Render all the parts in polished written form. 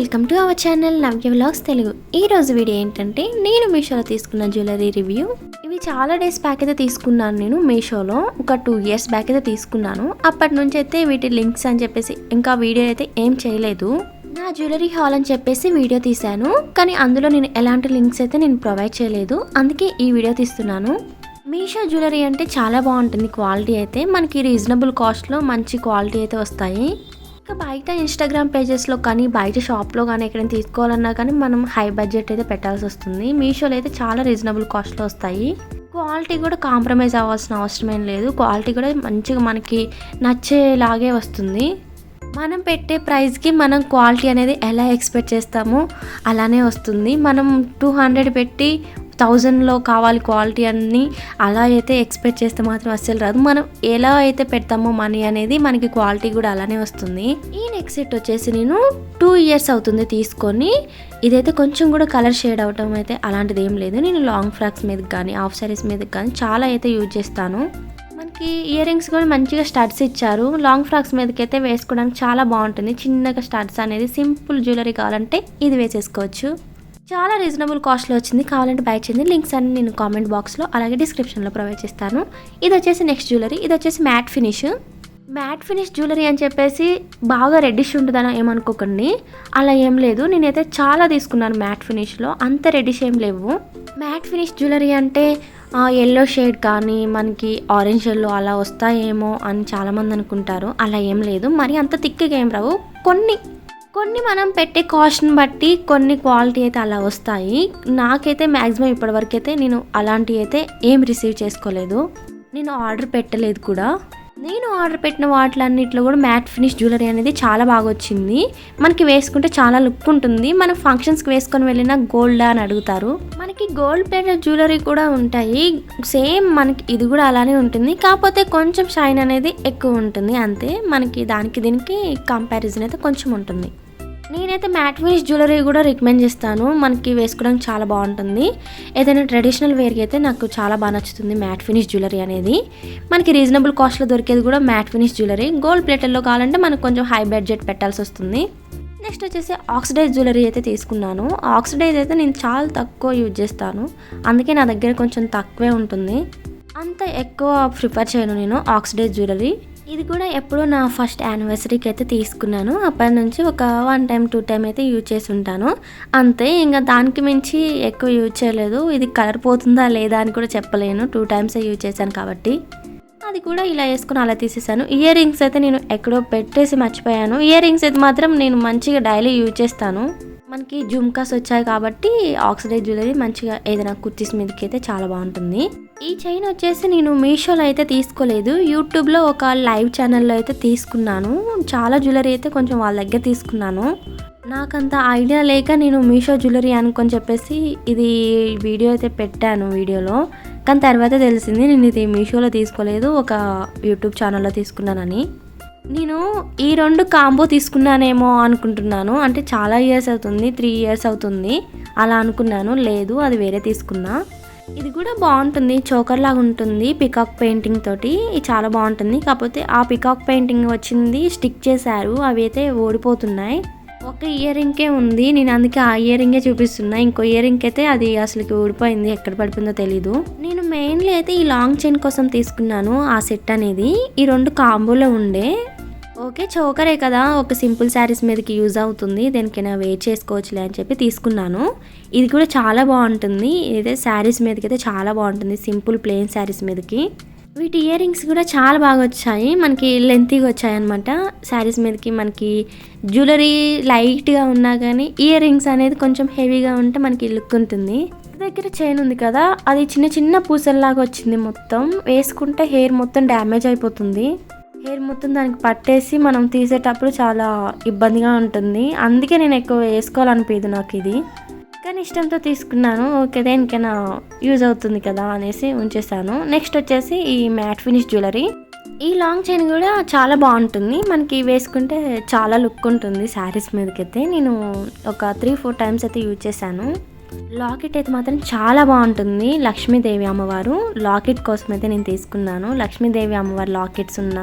Welcome to our channel Navya vlogs Telugu. ఈ రోజు video ఏంటంటే నేను మీషోలో తీసుకున్న జ్యువెలరీ రివ్యూ. ఇవి చాలా డేస్ బ్యాక్ అయితే తీసుకున్నాను. నేను మీషోలో ఒక 2 years బ్యాక్ అయితే తీసుకున్నాను. అప్పటి నుంచి అయితే వీటి లింక్స్ అని చెప్పేసి ఇంకా వీడియో అయితే ఏం చేయలేదు. నా జ్యువెలరీ హాల్ అని చెప్పేసి వీడియో తీశాను, కానీ అందులో నేను ఎలాంటి లింక్స్ అయితే నేను ప్రొవైడ్ చేయలేదు. అందుకే ఈ వీడియో తీస్తున్నాను. మీషో జ్యువెలరీ అంటే చాలా బాగుంటుంది. క్వాలిటీ అయితే మనకి రీజనబుల్ కాస్ట్లో మంచి క్వాలిటీ అయితే వస్తాయి. ఇంకా బయట ఇన్స్టాగ్రామ్ పేజెస్లో కానీ బయట షాప్లో కానీ ఎక్కడైనా తీసుకోవాలన్నా కానీ మనం హై బడ్జెట్ అయితే పెట్టాల్సి వస్తుంది. మీషోలో అయితే చాలా రీజనబుల్ కాస్ట్లో వస్తాయి. క్వాలిటీ కూడా కాంప్రమైజ్ అవ్వాల్సిన అవసరం ఏం లేదు. క్వాలిటీ కూడా మంచిగా మనకి నచ్చేలాగే వస్తుంది. మనం పెట్టే ప్రైస్కి మనం క్వాలిటీ అనేది ఎలా ఎక్స్పెక్ట్ చేస్తామో అలానే వస్తుంది. మనం 200 పెట్టి 1000లో కావాలి క్వాలిటీ అన్నీ అలా అయితే ఎక్స్పెక్ట్ చేస్తే మాత్రం అస్సలు రాదు. మనం ఎలా అయితే పెడతామో మనీ అనేది మనకి క్వాలిటీ కూడా అలానే వస్తుంది. ఈ నెక్ సెట్ వచ్చేసి నేను 2 years అవుతుంది తీసుకొని. ఇదైతే కొంచెం కూడా కలర్ షేడ్ అవటం అయితే అలాంటిది ఏం లేదు. నేను లాంగ్ ఫ్రాక్స్ మీదకి కానీ హాఫ్ సారీస్ మీదకి కానీ చాలా అయితే యూజ్ చేస్తాను. మనకి ఇయర్ రింగ్స్ కూడా మంచిగా స్టడ్స్ ఇచ్చారు. లాంగ్ ఫ్రాక్స్ మీదకి అయితే వేసుకోవడానికి చాలా బాగుంటుంది. చిన్నగా స్టడ్స్ అనేది సింపుల్ జ్యువెలరీ కావాలంటే ఇది వేసేసుకోవచ్చు. చాలా రీజనబుల్ కాస్ట్లో వచ్చింది. కావాలంటే బై చేయండి. లింక్స్ అన్ని నేను కామెంట్ బాక్స్లో అలాగే డిస్క్రిప్షన్లో ప్రొవైడ్ చేస్తాను. ఇది వచ్చేసి నెక్స్ట్ జ్యువెలరీ. ఇది వచ్చేసి మ్యాట్ ఫినిష్ జ్యువెలరీ అని చెప్పేసి బాగా రెడ్డిష్ ఉంటుందని ఏమనుకోకండి. అలా ఏం లేదు. నేనైతే చాలా తీసుకున్నాను మ్యాట్ ఫినిష్లో. అంత రెడ్డిష్ ఏం లేవు. మ్యాట్ ఫినిష్ జ్యువెలరీ అంటే ఎల్లో షేడ్ కానీ మనకి ఆరెంజ్ ఎల్లో అలా వస్తాయేమో అని చాలామంది అనుకుంటారు. అలా ఏం లేదు. మరి అంత థిక్గా ఏం రావు. కొన్ని మనం పెట్టే కాస్ట్ని బట్టి కొన్ని క్వాలిటీ అయితే అలా వస్తాయి. నాకైతే మ్యాక్సిమం ఇప్పటివరకు అయితే నేను అలాంటివి అయితే ఏం రిసీవ్ చేసుకోలేదు. నేను ఆర్డర్ పెట్టలేదు కూడా. నేను ఆర్డర్ పెట్టిన వాటిలన్నింటిలో కూడా మ్యాట్ ఫినిష్ జ్యువెలరీ అనేది చాలా బాగా వచ్చింది. మనకి వేసుకుంటే చాలా లుక్ ఉంటుంది. మనం ఫంక్షన్స్కి వేసుకొని వెళ్ళినా గోల్డ్ అని అడుగుతారు. మనకి గోల్డ్ ప్లేటెడ్ జ్యువెలరీ కూడా ఉంటాయి. సేమ్ మనకి ఇది కూడా అలానే ఉంటుంది. కాకపోతే కొంచెం షైన్ అనేది ఎక్కువ ఉంటుంది అంతే. మనకి దానికి దీనికి కంపారిజన్ అయితే కొంచెం ఉంటుంది. నేనైతే మ్యాట్ ఫినిష్ జ్యువెలరీ కూడా రికమెండ్ చేస్తాను. మనకి వేసుకోవడానికి చాలా బాగుంటుంది. ఏదైనా ట్రెడిషనల్ వేర్కి అయితే నాకు చాలా బాగా నచ్చుతుంది మ్యాట్ ఫినిష్ జ్యువెలరీ అనేది. మనకి రీజనబుల్ కాస్ట్లో దొరికేది కూడా మ్యాట్ ఫినిష్ జ్యువెలరీ. గోల్డ్ ప్లేటెడ్లో కావాలంటే మనకు కొంచెం హై బడ్జెట్ పెట్టాల్సి వస్తుంది. నెక్స్ట్ వచ్చేసి ఆక్సిడైజ్ జ్యువెలరీ అయితే తీసుకున్నాను. ఆక్సిడైజ్ అయితే నేను చాలా తక్కువ యూజ్ చేస్తాను. అందుకే నా దగ్గర కొంచెం తక్కువే ఉంటుంది. అంత ఎక్కువ ప్రిఫర్ చేయను నేను ఆక్సిడైజ్ జ్యువెలరీ. ఇది కూడా ఎప్పుడో నా ఫస్ట్ యానివర్సరీకి అయితే తీసుకున్నాను. అప్పటి నుంచి ఒక 1 time 2 time అయితే యూజ్ చేసి ఉంటాను అంతే. ఇంకా దానికి మించి ఎక్కువ యూజ్ చేయలేదు. ఇది కలర్ పోతుందా లేదా అని కూడా చెప్పలేను. 2 times యూజ్ చేశాను కాబట్టి అది కూడా ఇలా వేసుకుని అలా తీసేసాను. ఇయర్ రింగ్స్ అయితే నేను ఎక్కడో పెట్టేసి మర్చిపోయాను. ఇయర్ రింగ్స్ అయితే మాత్రం నేను మంచిగా డైలీ యూజ్ చేస్తాను. మనకి జుమ్కాస్ వచ్చాయి కాబట్టి ఆక్సిడైజ్ జ్యువెలరీ మంచిగా ఏదైనా కుర్తీస్ మీదకి అయితే చాలా బాగుంటుంది. ఈ చైన్ వచ్చేసి నేను మీషోలో అయితే తీసుకోలేదు. యూట్యూబ్లో ఒక లైవ్ ఛానల్లో అయితే తీసుకున్నాను. చాలా జ్యువెలరీ అయితే కొంచెం వాళ్ళ దగ్గర తీసుకున్నాను. నాకంత ఐడియా లేక నేను మీషో జ్యువెలరీ అనుకొని చెప్పేసి ఇది వీడియో అయితే పెట్టాను వీడియోలో. కానీ తర్వాత తెలిసింది నేను ఇది మీషోలో తీసుకోలేదు, ఒక యూట్యూబ్ ఛానల్లో తీసుకున్నానని. నేను ఈ 2 కాంబో తీసుకున్నానేమో అనుకుంటున్నాను. అంటే చాలా ఇయర్స్ అవుతుంది, 3 years అవుతుంది అలా అనుకున్నాను. లేదు, అది వేరే తీసుకున్నా. ఇది కూడా బాగుంటుంది. చోకర్ లాగా ఉంటుంది పికాక్ పెయింటింగ్ తోటి. ఇది చాలా బాగుంటుంది. కాకపోతే ఆ పికాక్ పెయింటింగ్ వచ్చింది స్టిక్ చేశారు. అవి అయితే ఓడిపోతున్నాయి. ఒక ఇయర్ రింగే ఉంది. నేను అందుకే ఆ ఇయర్ రింగే చూపిస్తున్నా. ఇంకో ఇయర్ రింగ్ అయితే అది అసలుకి ఊడిపోయింది. ఎక్కడ పడిపోయిందో తెలీదు. నేను మెయిన్లీ అయితే ఈ లాంగ్ చైన్ కోసం తీసుకున్నాను ఆ సెట్ అనేది. ఈ 2 కాంబోలో ఉండే. ఓకే, చోకరే కదా, ఒక సింపుల్ శారీస్ మీదకి యూజ్ అవుతుంది, దేనికైనా వేర్ చేసుకోవచ్చులే అని చెప్పి తీసుకున్నాను. ఇది కూడా చాలా బాగుంటుంది. ఇదే శారీస్ మీదకి అయితే చాలా బాగుంటుంది, సింపుల్ ప్లెయిన్ శారీస్ మీదకి. వీటి ఇయర్ రింగ్స్ కూడా చాలా బాగా వచ్చాయి. మనకి లెంతీగా వచ్చాయన్నమాట. శారీస్ మీదకి మనకి జ్యువెలరీ లైట్గా ఉన్నా కానీ ఇయర్ రింగ్స్ అనేది కొంచెం హెవీగా ఉంటే మనకి లుక్ ఉంటుంది. దగ్గర చైన్ ఉంది కదా, అది చిన్న చిన్న పూసల్లాగా వచ్చింది. మొత్తం వేసుకుంటే హెయిర్ మొత్తం డ్యామేజ్ అయిపోతుంది. హెయిర్ మొత్తం దానికి పట్టేసి మనం తీసేటప్పుడు చాలా ఇబ్బందిగా ఉంటుంది. అందుకే నేను ఎక్కువ వేసుకోవాలనిపించదు నాకు ఇది. కానీ ఇష్టంతో తీసుకున్నాను. ఓకే, దేనికైనా యూజ్ అవుతుంది కదా అనేసి ఉంచేసాను. నెక్స్ట్ వచ్చేసి ఈ మ్యాట్ ఫినిష్ జ్యువెలరీ. ఈ లాంగ్ చైన్ కూడా చాలా బాగుంటుంది. మనకి వేసుకుంటే చాలా లుక్ ఉంటుంది శారీస్ మీదకైతే. నేను ఒక 3-4 times అయితే యూజ్ చేశాను. లాకెట్ అయితే మాత్రం చాలా బాగుంటుంది. లక్ష్మీదేవి అమ్మవారు లాకెట్ కోసం అయితే నేను తీసుకున్నాను. లక్ష్మీదేవి అమ్మవారు లాకెట్స్ ఉన్న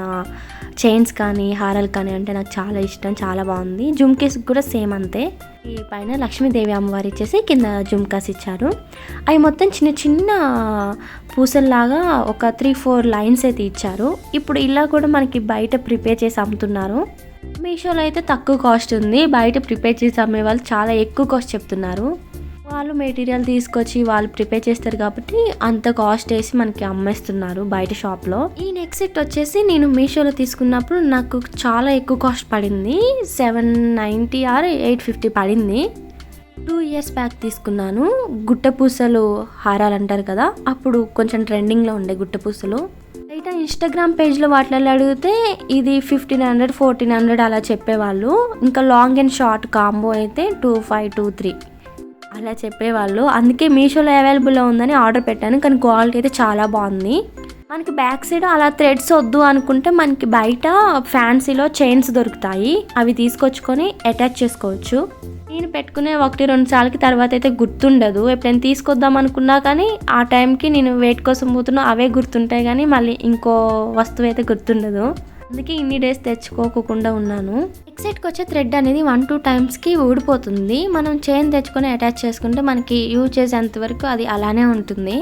చైన్స్ కానీ హారాలు కానీ అంటే నాకు చాలా ఇష్టం, చాలా బాగుంది. జుమ్కేస్ కూడా సేమ్ అంతే. ఈ పైన లక్ష్మీదేవి అమ్మవారు ఇచ్చేసి కింద జుమ్కాస్ ఇచ్చారు. అవి మొత్తం చిన్న చిన్న పూసల్లాగా ఒక 3-4 లైన్స్ అయితే ఇచ్చారు. ఇప్పుడు ఇలా కూడా మనకి బయట ప్రిపేర్ చేసి అమ్ముతున్నారు. మీషోలో అయితే తక్కువ కాస్ట్ ఉంది, బయట ప్రిపేర్ చేసి అమ్మే వాళ్ళు చాలా ఎక్కువ కాస్ట్ చెప్తున్నారు. వాళ్ళు మెటీరియల్ తీసుకొచ్చి వాళ్ళు ప్రిపేర్ చేస్తారు కాబట్టి అంత కాస్ట్ వేసి మనకి అమ్మేస్తున్నారు బయట షాప్లో. ఈ నెక్ సెట్ వచ్చేసి నేను మీషోలో తీసుకున్నప్పుడు నాకు చాలా ఎక్కువ కాస్ట్ పడింది. 790 ఆర్ 850 పడింది. 2 years బ్యాక్ తీసుకున్నాను. గుట్టపూసలు హారాలు అంటారు కదా, అప్పుడు కొంచెం ట్రెండింగ్లో ఉండే గుట్టపూసలు. బయట ఇన్స్టాగ్రామ్ పేజ్లో వాటిలో అడిగితే ఇది 1500 1400 అలా చెప్పేవాళ్ళు. ఇంకా లాంగ్ అండ్ షార్ట్ కాంబో అయితే 2523 అలా చెప్పేవాళ్ళు. అందుకే మీషోలో అవైలబుల్లో ఉందని ఆర్డర్ పెట్టాను. కానీ క్వాలిటీ అయితే చాలా బాగుంది. మనకి బ్యాక్ సైడ్ అలా థ్రెడ్స్ వద్దు అనుకుంటే మనకి బయట ఫ్యాన్సీలో చైన్స్ దొరుకుతాయి, అవి తీసుకొచ్చుకొని అటాచ్ చేసుకోవచ్చు. నేను పెట్టుకునే 1-2 సార్లకి తర్వాత అయితే గుర్తుండదు. ఎప్పుడైనా తీసుకొద్దాం అనుకున్నా కానీ ఆ టైంకి నేను వెయిట్ కోసం పోతున్నా అవే గుర్తుంటాయి, కానీ మళ్ళీ ఇంకో వస్తువు అయితే గుర్తుండదు. అందుకే ఇన్ని డేస్ తెచ్చుకోకుండా ఉన్నాను. నెక్ సెట్కి వచ్చే థ్రెడ్ అనేది 1-2 టైమ్స్కి ఊడిపోతుంది. మనం చైన్ తెచ్చుకొని అటాచ్ చేసుకుంటే మనకి యూజ్ చేసేంత వరకు అది అలానే ఉంటుంది.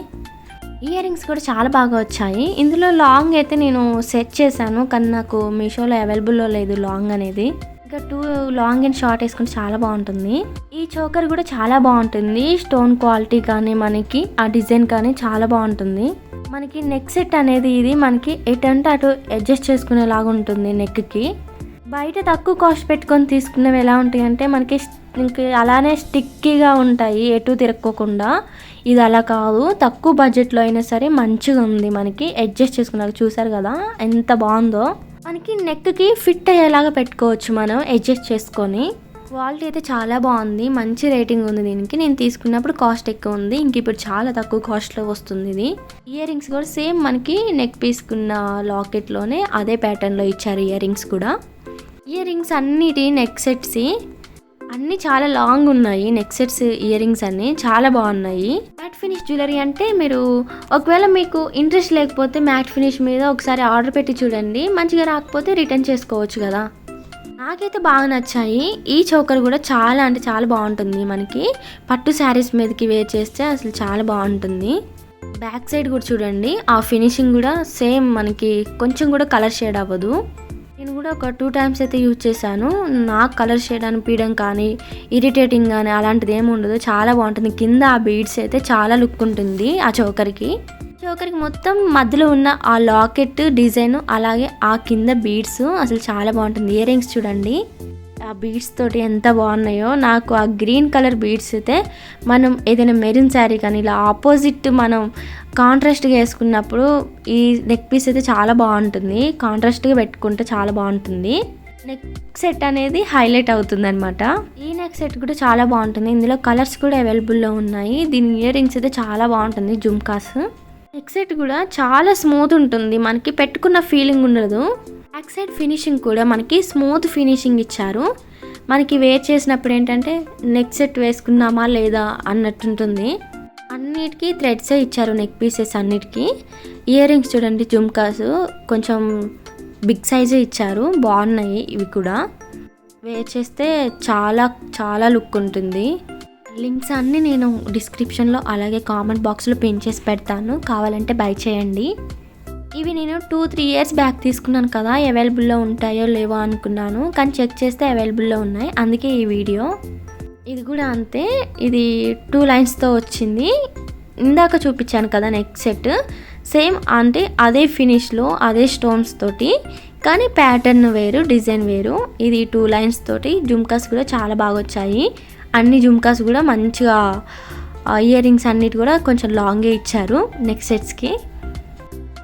ఇయర్ రింగ్స్ కూడా చాలా బాగా వచ్చాయి. ఇందులో లాంగ్ అయితే నేను సెట్ చేశాను, కానీ నాకు మీషోలో అవైలబుల్లో లేదు లాంగ్ అనేది. ఇంకా 2 లాంగ్ అండ్ షార్ట్ వేసుకుంటే చాలా బాగుంటుంది. ఈ చోకర్ కూడా చాలా బాగుంటుంది. స్టోన్ క్వాలిటీ కానీ మనకి ఆ డిజైన్ కానీ చాలా బాగుంటుంది. మనకి నెక్ సెట్ అనేది ఇది మనకి ఎటంటే అటు అడ్జస్ట్ చేసుకునేలాగా ఉంటుంది నెక్కి. బయట తక్కువ కాస్ట్ పెట్టుకొని తీసుకునేవి ఎలా ఉంటాయి అంటే మనకి అలానే స్టిక్కీగా ఉంటాయి, ఎటు తిరక్కోకుండా. ఇది అలా కాదు, తక్కువ బడ్జెట్లో అయినా సరే మంచిగా ఉంది. మనకి అడ్జస్ట్ చేసుకున్నారు, చూసారు కదా ఎంత బాగుందో. మనకి నెక్కి ఫిట్ అయ్యేలాగా పెట్టుకోవచ్చు మనం అడ్జస్ట్ చేసుకొని. క్వాలిటీ అయితే చాలా బాగుంది, మంచి రేటింగ్ ఉంది దీనికి. నేను తీసుకున్నప్పుడు కాస్ట్ ఎక్కువ ఉంది, ఇంక ఇప్పుడు చాలా తక్కువ కాస్ట్లో వస్తుంది ఇది. ఇయర్ రింగ్స్ కూడా సేమ్ మనకి నెక్ పీసుకున్న లాకెట్లోనే అదే ప్యాటర్న్లో ఇచ్చారు ఇయర్ రింగ్స్ కూడా. ఇయర్ రింగ్స్ అన్నిటి నెక్ సెట్స్ అన్నీ చాలా లాంగ్ ఉన్నాయి. నెక్ సెట్స్ ఇయర్ రింగ్స్ అన్నీ చాలా బాగున్నాయి. మ్యాట్ ఫినిష్ జ్యువెలరీ అంటే మీరు ఒకవేళ మీకు ఇంట్రెస్ట్ లేకపోతే మ్యాట్ ఫినిష్ మీద ఒకసారి ఆర్డర్ పెట్టి చూడండి, మంచిగా రాకపోతే రిటర్న్ చేసుకోవచ్చు కదా. నాకైతే బాగా నచ్చాయి. ఈ చోకర్ కూడా చాలా అంటే చాలా బాగుంటుంది. మనకి పట్టు శారీస్ మీదకి వేర్ చేస్తే అసలు చాలా బాగుంటుంది. బ్యాక్ సైడ్ కూడా చూడండి, ఆ ఫినిషింగ్ కూడా సేమ్ మనకి కొంచెం కూడా కలర్ షేడ్ అవ్వదు. నేను కూడా ఒక 2 times అయితే యూజ్ చేశాను. నాకు కలర్ షేడ్ అనిపించడం కానీ ఇరిటేటింగ్ కానీ అలాంటిది ఏమి ఉండదు, చాలా బాగుంటుంది. కింద ఆ బీడ్స్ అయితే చాలా లుక్ ఉంటుంది ఆ చోకర్కి మొత్తం మధ్యలో ఉన్న ఆ లాకెట్ డిజైన్, అలాగే ఆ కింద బీడ్స్ అసలు చాలా బాగుంటుంది. ఇయర్ రింగ్స్ చూడండి ఆ బీడ్స్ తోటి ఎంత బాగున్నాయో. నాకు ఆ గ్రీన్ కలర్ బీడ్స్ అయితే మనం ఏదైనా మెరూన్ శారీ కానీ ఇలా ఆపోజిట్ మనం కాంట్రాస్ట్గా వేసుకున్నప్పుడు ఈ నెక్ పీస్ అయితే చాలా బాగుంటుంది. కాంట్రాస్ట్గా పెట్టుకుంటే చాలా బాగుంటుంది. నెక్ సెట్ అనేది హైలైట్ అవుతుంది అనమాట. ఈ నెక్ సెట్ కూడా చాలా బాగుంటుంది. ఇందులో కలర్స్ కూడా అవైలబుల్లో ఉన్నాయి. దీని ఇయర్ రింగ్స్ అయితే చాలా బాగుంటుంది, జుమ్కాస్. నెక్ సెట్ కూడా చాలా స్మూత్ ఉంటుంది, మనకి పెట్టుకున్న ఫీలింగ్ ఉండదు. బ్యాక్ సైడ్ ఫినిషింగ్ కూడా మనకి స్మూత్ ఫినిషింగ్ ఇచ్చారు. మనకి వేర్ చేసినప్పుడు ఏంటంటే నెక్ సెట్ వేసుకున్నామా లేదా అన్నట్టుంటుంది. అన్నిటికీ థ్రెడ్సే ఇచ్చారు నెక్ పీసెస్ అన్నిటికీ. ఇయర్ రింగ్స్ చూడండి, జుమ్కాస్ కొంచెం బిగ్ సైజే ఇచ్చారు, బాగున్నాయి ఇవి కూడా. వేర్ చేస్తే చాలా చాలా లుక్ ఉంటుంది. లింక్స్ అన్నీ నేను డిస్క్రిప్షన్లో అలాగే కామెంట్ బాక్స్లో పిన్ చేసి పెడతాను, కావాలంటే బై చేయండి. ఇవి నేను 2-3 years బ్యాక్ తీసుకున్నాను కదా, అవైలబుల్లో ఉంటాయో లేవో అనుకున్నాను, కానీ చెక్ చేస్తే అవైలబుల్లో ఉన్నాయి, అందుకే ఈ వీడియో. ఇది కూడా అంతే, ఇది 2 linesతో వచ్చింది. ఇందాక చూపించాను కదా నెక్ సెట్, సేమ్ అంటే అదే ఫినిష్లో అదే స్టోన్స్ తోటి, కానీ ప్యాటర్న్ వేరు, డిజైన్ వేరు. ఇది 2 lines తోటి. జుమ్కాస్ కూడా చాలా బాగా వచ్చాయి. అన్ని జుమ్కాస్ కూడా మంచిగా, ఇయర్ రింగ్స్ అన్నిటి కూడా కొంచెం లాంగే ఇచ్చారు నెక్ సెట్స్కి.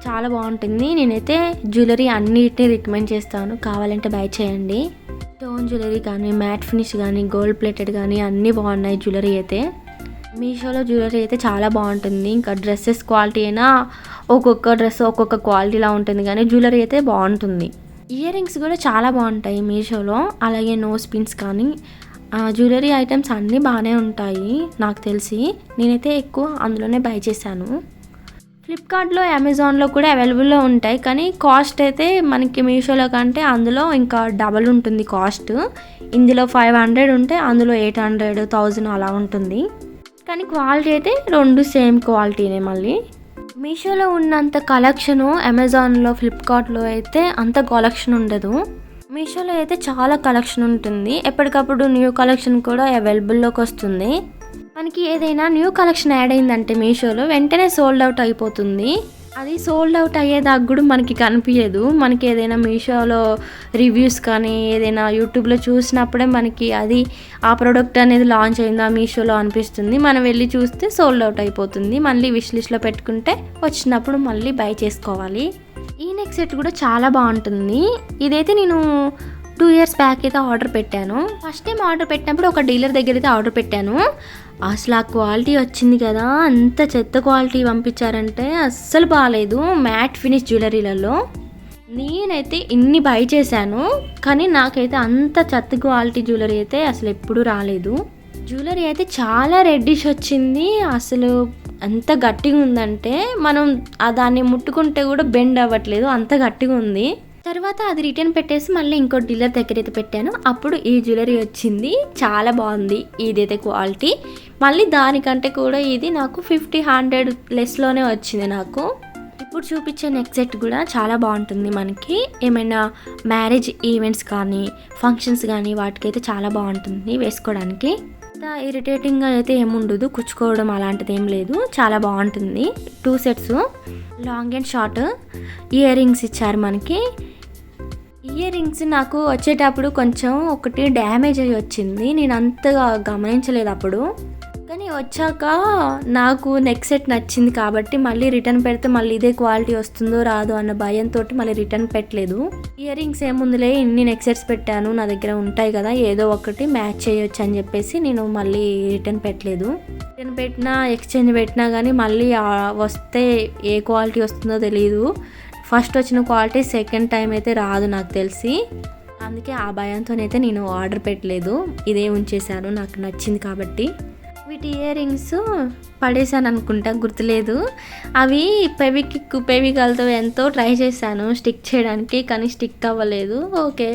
చాలా బాగుంటుంది. నేనైతే జ్యువెలరీ అన్నిటిని రికమెండ్ చేస్తాను, కావాలంటే బై చేయండి. స్టోన్ జ్యువెలరీ కానీ, మ్యాట్ ఫినిష్ కానీ, గోల్డ్ ప్లేటెడ్ కానీ అన్నీ బాగున్నాయి జ్యువెలరీ అయితే. మీషోలో జ్యువెలరీ అయితే చాలా బాగుంటుంది. ఇంకా డ్రెస్సెస్ క్వాలిటీ అయినా ఒక్కొక్క డ్రెస్ ఒక్కొక్క క్వాలిటీలా ఉంటుంది, కానీ జ్యువెలరీ అయితే బాగుంటుంది. ఇయర్ రింగ్స్ కూడా చాలా బాగుంటాయి మీషోలో. అలాగే నోస్ పిన్స్ కానీ జ్యువెలరీ ఐటమ్స్ అన్నీ బాగానే ఉంటాయి నాకు తెలిసి. నేనైతే ఎక్కువ అందులోనే బై చేశాను. ఫ్లిప్కార్ట్లో, అమెజాన్లో కూడా అవైలబుల్లో ఉంటాయి, కానీ కాస్ట్ అయితే మనకి మీషోలో కంటే అందులో ఇంకా డబల్ ఉంటుంది కాస్ట్. ఇందులో 500 ఉంటే అందులో 800, 1000 అలా ఉంటుంది. కానీ క్వాలిటీ అయితే రెండు సేమ్ క్వాలిటీనే. మళ్ళీ మీషోలో ఉన్నంత కలెక్షను అమెజాన్లో, ఫ్లిప్కార్ట్లో అయితే అంత కలెక్షన్ ఉండదు. మీషోలో అయితే చాలా కలెక్షన్ ఉంటుంది. ఎప్పటికప్పుడు న్యూ కలెక్షన్ కూడా అవైలబుల్లోకి వస్తుంది. మనకి ఏదైనా న్యూ కలెక్షన్ యాడ్ అయిందంటే మీషోలో వెంటనే సోల్డ్ అవుట్ అయిపోతుంది. అది సోల్డ్ అవుట్ అయ్యేదాకా కూడా మనకి కనిపించదు. మనకి ఏదైనా మీషోలో రివ్యూస్ కానీ ఏదైనా యూట్యూబ్లో చూసినప్పుడే మనకి అది ఆ ప్రోడక్ట్ అనేది లాంచ్ అయిందా మీషోలో అనిపిస్తుంది. మనం వెళ్ళి చూస్తే సోల్డ్ అవుట్ అయిపోతుంది. మళ్ళీ విష్ లిస్ట్లో పెట్టుకుంటే వచ్చినప్పుడు మళ్ళీ బై చేసుకోవాలి. ఈ నెక్ సెట్ కూడా చాలా బాగుంటుంది. ఇదైతే నేను 2 years బ్యాక్ అయితే ఆర్డర్ పెట్టాను. ఫస్ట్ టైం ఆర్డర్ పెట్టినప్పుడు ఒక డీలర్ దగ్గర అయితే ఆర్డర్ పెట్టాను. అసలు ఆ క్వాలిటీ వచ్చింది కదా, అంత చెత్త క్వాలిటీ పంపించారంటే అస్సలు బాగాలేదు. మ్యాట్ ఫినిష్ జ్యువెలరీలలో నేనైతే ఇన్ని బై చేశాను, కానీ నాకైతే అంత చెత్త క్వాలిటీ జ్యువెలరీ అయితే అసలు ఎప్పుడూ రాలేదు. జ్యువెలరీ అయితే చాలా రెడ్డిష్ వచ్చింది. అసలు ఎంత గట్టిగా ఉందంటే మనం దాన్ని ముట్టుకుంటే కూడా బెండ్ అవ్వట్లేదు, అంత గట్టిగా ఉంది. తర్వాత అది రిటర్న్ పెట్టేసి మళ్ళీ ఇంకో డీలర్ దగ్గర అయితే పెట్టాను. అప్పుడు ఈ జ్యువెలరీ వచ్చింది. చాలా బాగుంది ఇదైతే క్వాలిటీ. మళ్ళీ దానికంటే కూడా ఇది నాకు 50-100 లెస్లోనే వచ్చింది నాకు. ఇప్పుడు చూపించే నెక్ సెట్ కూడా చాలా బాగుంటుంది. మనకి ఏమైనా మ్యారేజ్ ఈవెంట్స్ కానీ ఫంక్షన్స్ కానీ వాటికైతే చాలా బాగుంటుంది వేసుకోవడానికి. ఇరిటేటింగ్గా అయితే ఏముండదు, కుచ్చుకోవడం అలాంటిది ఏం లేదు, చాలా బాగుంటుంది. 2 sets long and short ear rings ఇచ్చారు మనకి. ఇయర్ రింగ్స్ నాకు వచ్చేటప్పుడు కొంచెం ఒకటి డ్యామేజ్ అయ్యి వచ్చింది. నేను అంతగా గమనించలేదు అప్పుడు, కానీ వచ్చాక నాకు నెక్ సెట్ నచ్చింది కాబట్టి మళ్ళీ రిటర్న్ పెడితే మళ్ళీ ఇదే క్వాలిటీ వస్తుందో రాదో అన్న భయంతో మళ్ళీ రిటర్న్ పెట్టలేదు. ఇయర్ రింగ్స్ ఏముందులే, ఇన్ని నెక్ సెట్స్ పెట్టాను, నా దగ్గర ఉంటాయి కదా, ఏదో ఒకటి మ్యాచ్ చేయొచ్చు అని చెప్పేసి నేను మళ్ళీ రిటర్న్ పెట్టలేదు. రిటర్న్ పెట్టినా ఎక్స్చేంజ్ పెట్టినా కానీ మళ్ళీ వస్తే ఏ క్వాలిటీ వస్తుందో తెలియదు. ఫస్ట్ వచ్చిన క్వాలిటీ సెకండ్ టైం అయితే రాదు నాకు తెలిసి. అందుకే ఆ భయంతోనైతే నేను ఆర్డర్ పెట్టలేదు, ఇదే ఉంచేసాను నాకు నచ్చింది కాబట్టి. వీటి ఇయర్ రింగ్స్ పడేసాను అనుకుంటా, గుర్తులేదు. అవి పెవికల్తో ఎంతో ట్రై చేశాను స్టిక్ చేయడానికి, కానీ స్టిక్ అవ్వలేదు. ఓకే,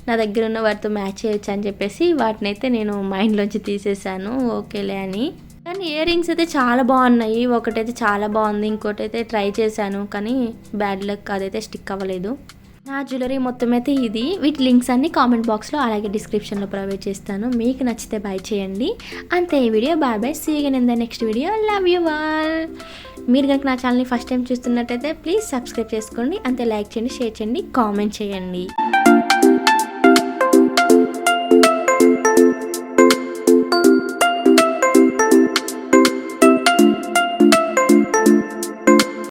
నా దగ్గర ఉన్న వాటితో మ్యాచ్ చేయొచ్చు అని చెప్పేసి వాటిని అయితే నేను మైండ్లోంచి తీసేసాను, ఓకేలే అని. కానీ ఇయర్ రింగ్స్ అయితే చాలా బాగున్నాయి. ఒకటైతే చాలా బాగుంది, ఇంకోటి అయితే ట్రై చేశాను కానీ బ్యాడ్ లక్, అదైతే స్టిక్ అవ్వలేదు. నా జ్యువెలరీ మొత్తం అయితే ఇది. వీటి లింక్స్ అన్ని కామెంట్ బాక్స్లో అలాగే డిస్క్రిప్షన్లో ప్రొవైడ్ చేస్తాను. మీకు నచ్చితే బై చేయండి. అంతే ఈ వీడియో. Bye bye, see you again in the next video. Love you all. మీరు కనుక నా ఛానల్ని ఫస్ట్ టైం చూస్తున్నట్టయితే ప్లీజ్ సబ్స్క్రైబ్ చేసుకోండి. అంతే లైక్ చేయండి, షేర్ చేయండి, కామెంట్ చేయండి.